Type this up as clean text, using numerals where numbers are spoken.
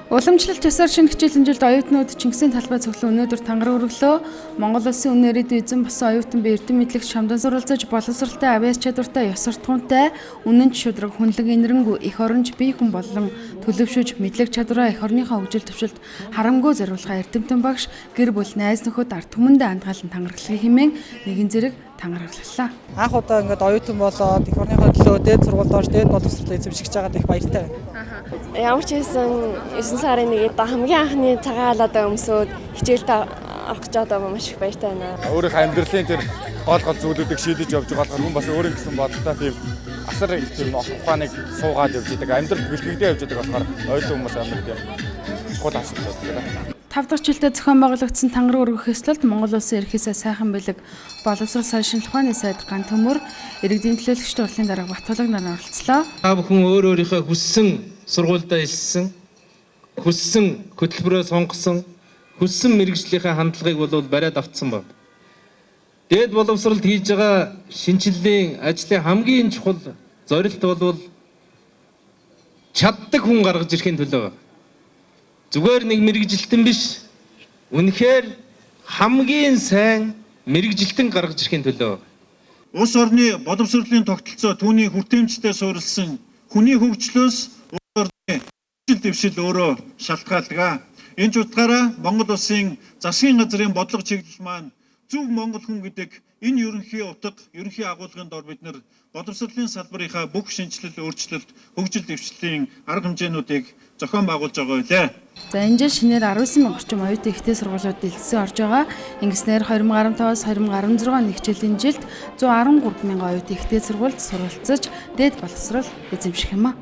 Уламжлалт ёсоор шинэ хичээлийн жилд оюутнууд Чингисийн талбай цуглан өнөөдөр тангар өргөлөө. Монгол Улсын үнээрид эзэн босон оюутан би эрдэм мэдлэгч шамдан суралцаж боловсралтай авиас чадвартай ёс суртахуунтай үнэн шудраг хүнлэг инэрэнгүү их оронж бие хүн болон төлөвшөж мэдлэг чадвараа их орныхоо хөгжил төвшөлт харамгүй зориулахаа эрдэмтэн багш гэр бүл найз нөхөд ард түмэндээ андгаалan тангарахлыг хэмээн нэгэн зэрэг тангаргаллаа. Анх удаа ингээд оюутан болоод их орныхоо төлөө дээд сургуульд орж дээд боловсролтой эзэмшиж байгаад их баяртай байна. Ямар ч хэсэн 9 сарын 1-нд хамгийн анхны цагаан халаадаа өмсөөд хичээлд орох гэж одоо маш их баяртай байна. Өөрийнхөө амьдралын тэр гол зүйлүүдийг шийдэж явж байгаа болохоор хүн бас өөрийн гэсэн бодолтой тийм асар их тийм ухааныг суугаад явж байгаа. Амьдрал бэлтгэгдээ явж байгаа болохоор оюутан хүмүүс амар тийм чухал асуудал байна. 5 дахь жилдээ зохион байгуулагдсан тангар өргөх ёслолд Монгол Улсын ерөнхийсээ сайхан бэлэг боловсрол сайшин ухааны сайд ган төмөр иргэдийн төлөөлөгчд урлын дарга Батулаг нар оролцлоо. Та бүхэн өөрийнхөө хүссэн сургуультай илсэн, хүссэн хөтөлбөрөө сонгосон, хүссэн мэргэжлийнхээ хандлагыг бол бариад авцсан байна. Дээд боловсролд хийж байгаа шинжилгээний ажлын хамгийн чухал зорилт бол чаддаг хүн гаргаж ирэхин төлөө. Зүгээр нэг мэргэжилтэн биш, үнэхээр хамгийн сайн мэргэжилтэн гаргаж ирэхин төлөө. Улс орны боловсролын тогтолцоо түүний хүртээмжтэй суурилсан хүний хөгжлөөс улс орны хөгжил дэвшил өөрөө шалтгаалдаг. Энэ ч утгаараа Монгол Улсын засгийн газрын бодлого чиглэл маань зөв Монгол хүн гэдэг энэ ерөнхий утга, ерөнхий агуулгын дор бид нар боловсролын салбарынхаа бүх шинжилэл, өөрчлөлт, хөгжил дэвшлийн арга хэмжээнүүдийг зохион байгуулж байгаа байлаа. За энэ жил шинээр 19 мянган орчим оюутан ихтэй сургуулиуд дэлгэсэн орж байгаа. Ингэснээр 2015-аас 2016 нэг жилийн жилд 113 мянган оюутан ихтэй сургуульд суралцаж дээд боловсрол эзэмших юм а.